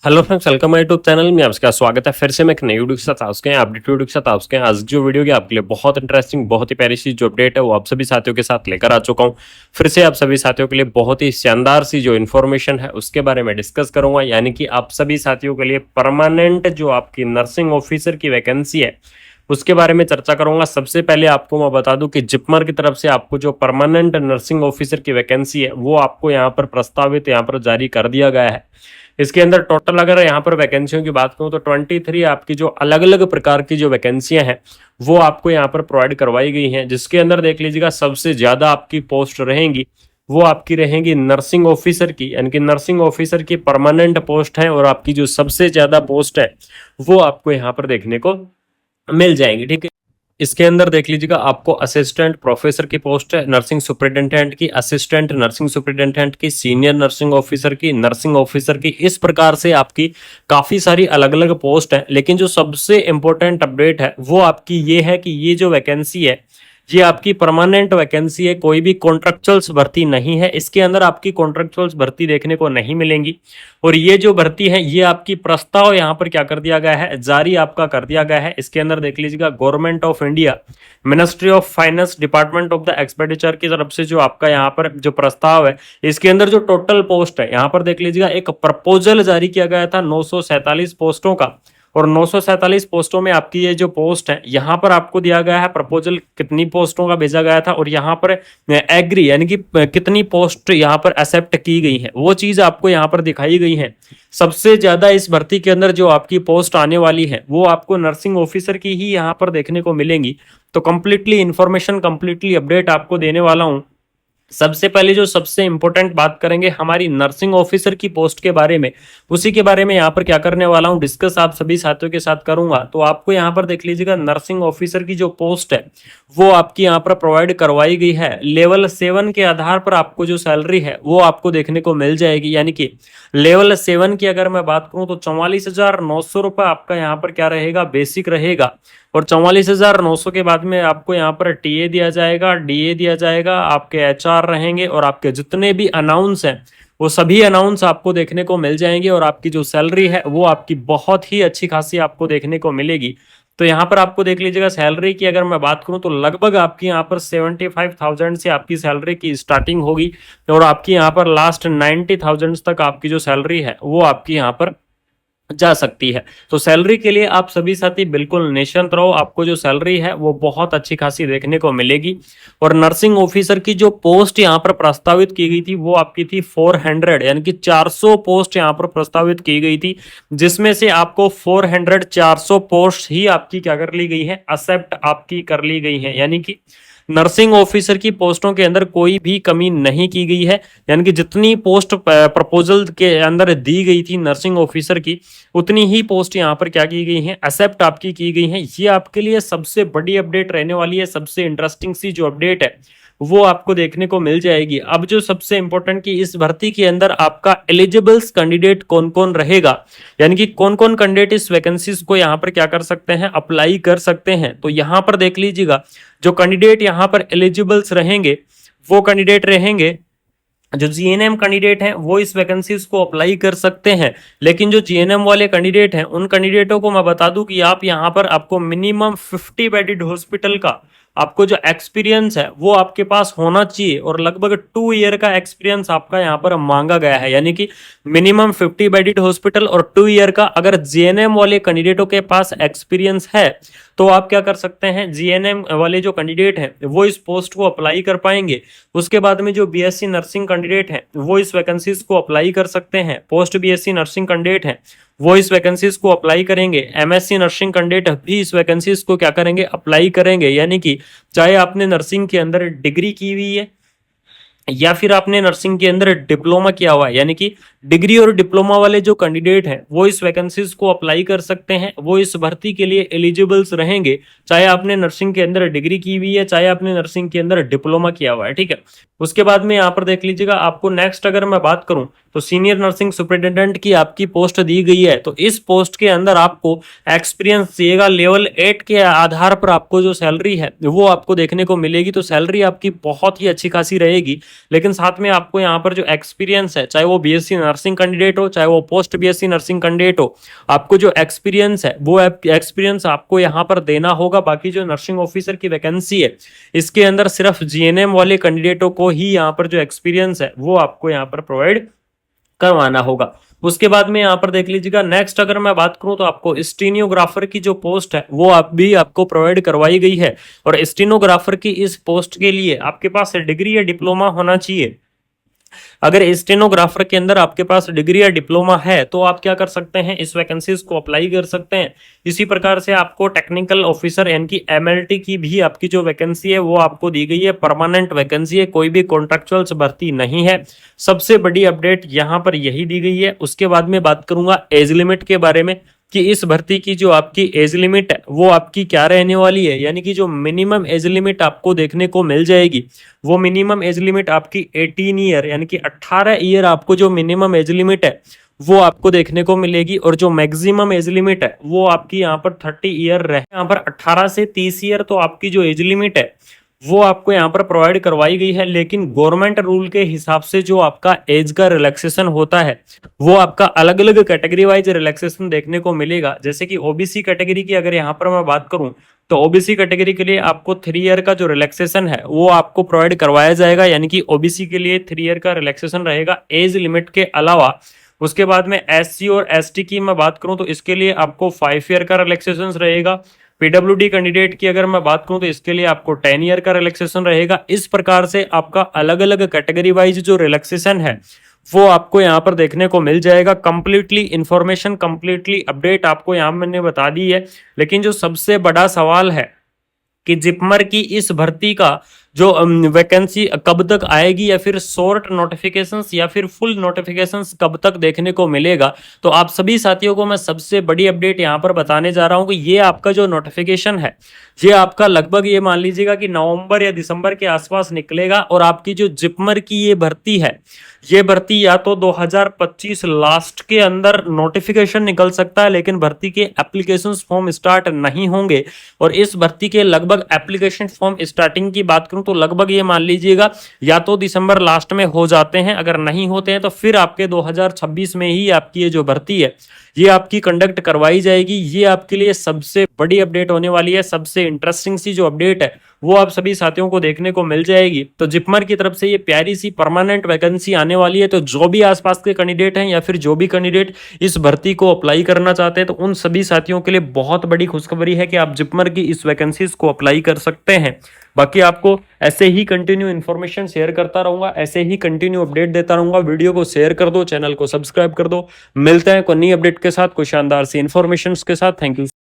Hello friends, welcome my YouTube channel में आपका स्वागत है। फिर से मैं एक नई वीडियो के साथ आपके अपडेट वीडियो के साथ आपके आज जो वीडियो की आपके लिए बहुत इंटरेस्टिंग, बहुत ही प्यारी सी जो अपडेट है वो आप सभी साथियों के साथ लेकर आ चुका हूं। फिर से आप सभी साथियों के लिए बहुत ही शानदार सी जो इन्फॉर्मेशन है उसके बारे में डिस्कस करूंगा, यानी कि आप सभी साथियों के लिए परमानेंट जो आपकी नर्सिंग ऑफिसर की वैकेंसी है उसके बारे में चर्चा करूंगा। सबसे पहले आपको मैं बता दूं कि जिपमर की तरफ से आपको जो परमानेंट नर्सिंग ऑफिसर की वैकेंसी है वो आपको यहाँ पर प्रस्तावित यहाँ पर जारी कर दिया गया है। इसके अंदर टोटल अगर यहाँ पर वैकेंसियों की बात करूं तो 23 आपकी जो अलग अलग प्रकार की जो वैकेंसियां हैं वो आपको यहाँ पर प्रोवाइड करवाई गई हैं, जिसके अंदर देख लीजिएगा सबसे ज्यादा आपकी पोस्ट रहेंगी वो आपकी रहेंगी नर्सिंग ऑफिसर की, यानी कि नर्सिंग ऑफिसर की परमानेंट पोस्ट है और आपकी जो सबसे ज्यादा पोस्ट है वो आपको यहाँ पर देखने को मिल जाएंगी। ठीक है, इसके अंदर देख लीजिएगा आपको असिस्टेंट प्रोफेसर की पोस्ट है, नर्सिंग सुपरिटेंडेंट की, असिस्टेंट नर्सिंग सुपरिटेंडेंट की, सीनियर नर्सिंग ऑफिसर की, नर्सिंग ऑफिसर की, इस प्रकार से आपकी काफी सारी अलग अलग पोस्ट है। लेकिन जो सबसे इंपॉर्टेंट अपडेट है वो आपकी ये है कि ये जो वैकेंसी है ये आपकी परमानेंट वैकेंसी है, कोई भी कॉन्ट्रेक्चुअल्स भर्ती नहीं है। इसके अंदर आपकी कॉन्ट्रेक्चुअल्स भर्ती देखने को नहीं मिलेंगी और ये जो भर्ती है ये आपकी प्रस्ताव यहाँ पर क्या कर दिया गया है, जारी आपका कर दिया गया है। इसके अंदर देख लीजिएगा government of India, ministry of finance, department of the expenditure की तरफ से जो आपका यहाँ पर जो प्रस्ताव है इसके अंदर जो टोटल पोस्ट है यहाँ पर देख लीजिएगा एक प्रपोजल जारी किया गया था 947 पोस्टों का, और 947 पोस्टों में आपकी ये जो पोस्ट है यहाँ पर आपको दिया गया है प्रपोजल कितनी पोस्टों का भेजा गया था और यहाँ पर एग्री यानी कि कितनी पोस्ट यहाँ पर एक्सेप्ट की गई है वो चीज आपको यहाँ पर दिखाई गई है। सबसे ज्यादा इस भर्ती के अंदर जो आपकी पोस्ट आने वाली है वो आपको नर्सिंग ऑफिसर की ही यहाँ पर देखने को मिलेंगी। तो कंप्लीटली इंफॉर्मेशन, कंप्लीटली अपडेट आपको देने वाला हूँ। सबसे पहले जो सबसे इंपॉर्टेंट बात करेंगे हमारी नर्सिंग ऑफिसर की पोस्ट के बारे में, उसी के बारे में यहाँ पर क्या करने वाला हूँ, डिस्कस आप सभी साथियों के साथ करूंगा। तो आपको यहाँ पर देख लीजिएगा नर्सिंग ऑफिसर की जो पोस्ट है वो आपकी यहाँ पर प्रोवाइड करवाई गई है। लेवल 7 के आधार पर आपको जो सैलरी है वो आपको देखने को मिल जाएगी, यानी कि लेवल 7 की अगर मैं बात करूं तो 44,900 रुपये आपका यहाँ पर क्या रहेगा, बेसिक रहेगा। और 44,900 के बाद में आपको यहाँ पर टीए दिया जाएगा, डीए दिया जाएगा, आपके एचआर रहेंगे और आपके जितने भी अनाउंस हैं वो सभी अनाउंस आपको देखने को मिल जाएंगे और आपकी जो सैलरी है वो आपकी बहुत ही अच्छी खासी आपको देखने को मिलेगी। तो यहाँ पर आपको देख लीजिएगा सैलरी की अगर मैं बात करूँ तो लगभग आपकी यहाँ पर 75,000 से आपकी सैलरी की स्टार्टिंग होगी और आपकी यहाँ पर लास्ट 90,000 तक आपकी जो सैलरी है वो आपकी यहाँ पर जा सकती है। तो सैलरी के लिए आप सभी साथी बिल्कुल निश्चिंत रहो, आपको जो सैलरी है वो बहुत अच्छी खासी देखने को मिलेगी। और नर्सिंग ऑफिसर की जो पोस्ट यहाँ पर प्रस्तावित की गई थी वो आपकी थी 400, यानी कि 400 पोस्ट यहाँ पर प्रस्तावित की गई थी, जिसमें से आपको 400 पोस्ट ही आपकी क्या कर ली गई है, एक्सेप्ट आपकी कर ली गई है। यानी कि नर्सिंग ऑफिसर की पोस्टों के अंदर कोई भी कमी नहीं की गई है, यानी कि जितनी पोस्ट प्रपोजल के अंदर दी गई थी नर्सिंग ऑफिसर की उतनी ही पोस्ट यहाँ पर क्या की गई है, एक्सेप्ट आपकी की गई है। ये आपके लिए सबसे बड़ी अपडेट रहने वाली है, सबसे इंटरेस्टिंग सी जो अपडेट है वो आपको देखने को मिल जाएगी। अब जो सबसे इंपॉर्टेंट कि इस भर्ती के अंदर आपका एलिजिबल्स कैंडिडेट कौन कौन रहेगा, यानी कि कौन कौन कैंडिडेट इस वैकेंसीज को यहाँ पर क्या कर सकते हैं, अप्लाई कर सकते हैं। तो यहाँ पर देख लीजिएगा जो कैंडिडेट यहाँ पर एलिजिबल्स रहेंगे वो कैंडिडेट रहेंगे जो जीएनएम कैंडिडेट हैं वो इस वैकेंसीज को अप्लाई कर सकते हैं। लेकिन जो जीएनएम वाले कैंडिडेट हैं उन कैंडिडेटों को मैं बता दूं कि आप यहाँ पर आपको मिनिमम 50 बेडेड हॉस्पिटल का आपको जो एक्सपीरियंस है वो आपके पास होना चाहिए और लगभग 2 ईयर का एक्सपीरियंस आपका यहाँ पर मांगा गया है, यानी कि मिनिमम 50 बेडेड हॉस्पिटल और 2 ईयर का अगर जीएनएम वाले कैंडिडेटों के पास एक्सपीरियंस है तो आप क्या कर सकते हैं, जीएनएम वाले जो कैंडिडेट हैं वो इस पोस्ट को अप्लाई कर पाएंगे। उसके बाद में जो बीएससी नर्सिंग कैंडिडेट हैं वो इस वैकेंसीज को अप्लाई कर सकते हैं। पोस्ट बीएससी नर्सिंग कैंडिडेट हैं वो इस वैकेंसीज को अप्लाई करेंगे। एमएससी नर्सिंग कैंडिडेट भी इस वैकेंसीज को क्या करेंगे, अप्लाई करेंगे। यानी कि चाहे आपने नर्सिंग के अंदर डिग्री की हुई है या फिर आपने नर्सिंग के अंदर डिप्लोमा किया हुआ है, यानी कि डिग्री और डिप्लोमा वाले जो कैंडिडेट हैं वो इस वैकेंसीज को अप्लाई कर सकते हैं, वो इस भर्ती के लिए एलिजिबल्स रहेंगे, चाहे आपने नर्सिंग के अंदर डिग्री की हुई है, चाहे आपने नर्सिंग के अंदर डिप्लोमा किया हुआ है। ठीक है, उसके बाद में यहाँ पर देख लीजिएगा आपको नेक्स्ट अगर मैं बात करूं तो सीनियर नर्सिंग सुपरिटेंडेंट की आपकी पोस्ट दी गई है। तो इस पोस्ट के अंदर आपको एक्सपीरियंस चाहिएगा, लेवल 8 के आधार पर आपको जो सैलरी है वो आपको देखने को मिलेगी। तो सैलरी आपकी बहुत ही अच्छी खासी रहेगी, लेकिन साथ में आपको यहाँ पर जो एक्सपीरियंस है, चाहे वो बीएससी नर्सिंग कैंडिडेट हो, चाहे वो पोस्ट बीएससी नर्सिंग कैंडिडेट हो, आपको जो एक्सपीरियंस है वो एक्सपीरियंस आपको यहाँ पर देना होगा। बाकी जो नर्सिंग ऑफिसर की वैकेंसी है इसके अंदर सिर्फ जीएनएम वाले कैंडिडेटों को ही यहाँ पर जो एक्सपीरियंस है वो आपको यहाँ पर प्रोवाइड करवाना होगा। उसके बाद में यहाँ पर देख लीजिएगा, नेक्स्ट अगर मैं बात करूं तो आपको स्टेनोग्राफर की जो पोस्ट है वो आपको प्रोवाइड करवाई गई है। और स्टेनोग्राफर की इस पोस्ट के लिए आपके पास डिग्री या डिप्लोमा होना चाहिए। अगर स्टेनोग्राफर के अंदर आपके पास डिग्री या डिप्लोमा है तो आप क्या कर सकते हैं, इस वैकेंसीज को अप्लाई कर सकते हैं। इसी प्रकार से आपको टेक्निकल ऑफिसर यानी कि एमएलटी की भी आपकी जो वैकेंसी है वो आपको दी गई है। परमानेंट वैकेंसी है, कोई भी कॉन्ट्रेक्चुअल भर्ती नहीं है। सबसे बड़ी अपडेट यहाँ पर यही दी गई है। उसके बाद में बात करूंगा एज लिमिट के बारे में कि इस भर्ती की जो आपकी एज लिमिट है वो आपकी क्या रहने वाली है, यानी कि जो मिनिमम एज लिमिट आपको देखने को मिल जाएगी वो मिनिमम एज लिमिट आपकी 18 ईयर यानी कि 18 ईयर आपको जो मिनिमम एज लिमिट है वो आपको देखने को मिलेगी। और जो मैक्सिमम एज लिमिट है वो आपकी यहाँ पर 30 ईयर रहे। यहाँ पर 18 से 30 ईयर तो आपकी जो एज लिमिट है वो आपको यहाँ पर प्रोवाइड करवाई गई है। लेकिन गवर्नमेंट रूल के हिसाब से जो आपका एज का रिलैक्सेशन होता है वो आपका अलग अलग कैटेगरी वाइज रिलैक्सेशन देखने को मिलेगा। जैसे कि ओबीसी कैटेगरी की अगर यहाँ पर मैं बात करूं तो ओबीसी कैटेगरी के लिए आपको 3 ईयर का जो रिलैक्सेशन है वो आपको प्रोवाइड करवाया जाएगा, यानी कि ओबीसी के लिए 3 ईयर का रिलैक्सेशन रहेगा एज लिमिट के अलावा। उसके बाद में एससी और एसटी की मैं बात करूं तो इसके लिए आपको 5 ईयर का रिलैक्सेशन रहेगा। पीडब्ल्यूडी कैंडिडेट की अगर मैं बात करूं तो इसके लिए आपको 10 ईयर का रिलैक्सेशन रहेगा। इस प्रकार से आपका अलग अलग कैटेगरी वाइज जो रिलैक्सेशन है वो आपको यहाँ पर देखने को मिल जाएगा। कंप्लीटली इंफॉर्मेशन, कंप्लीटली अपडेट आपको यहाँ मैंने बता दी है। लेकिन जो सबसे बड़ा सवाल है कि जिपमर की इस भर्ती का जो वैकेंसी कब तक आएगी, या फिर शॉर्ट नोटिफिकेशंस या फिर फुल नोटिफिकेशंस कब तक देखने को मिलेगा, तो आप सभी साथियों को मैं सबसे बड़ी अपडेट यहाँ पर बताने जा रहा हूँ कि ये आपका जो नोटिफिकेशन है ये आपका लगभग ये मान लीजिएगा कि नवंबर या दिसंबर के आसपास निकलेगा। और आपकी जो जिपमर की ये भर्ती है ये भर्ती या तो 2025 लास्ट के अंदर नोटिफिकेशन निकल सकता है, लेकिन भर्ती के एप्लीकेशन फॉर्म स्टार्ट नहीं होंगे। और इस भर्ती के लगभग एप्लीकेशन फॉर्म स्टार्टिंग की बात करूं तो लगभग ये मान लीजिएगा या तो दिसंबर लास्ट में हो जाते हैं, अगर नहीं होते हैं तो फिर आपके 2026 में ही आपकी ये जो भर्ती है ये आपकी कंडक्ट करवाई जाएगी। ये आपके लिए सबसे बड़ी अपडेट होने वाली है। सबसे इंटरेस्टिंग सी जो अपडेट है वो आप सभी साथियों को देखने को मिल जाएगी। तो जिपमर की तरफ से ये प्यारी सी परमानेंट वैकेंसी आने वाली है। तो जो भी आसपास के कैंडिडेट हैं या फिर जो भी कैंडिडेट इस भर्ती को अप्लाई करना चाहते हैं तो उन सभी साथियों के लिए बहुत बड़ी खुशखबरी है कि आप जिपमर की इस वैकेंसीज को अप्लाई कर सकते हैं। बाकी आपको ऐसे ही कंटिन्यू इन्फॉर्मेशन शेयर करता रहूंगा, ऐसे ही कंटिन्यू अपडेट देता रहूंगा। वीडियो को शेयर कर दो, चैनल को सब्सक्राइब कर दो। मिलते हैं कोई नई अपडेट के साथ, कोई शानदार सी इन्फॉर्मेशन के साथ। Thank you.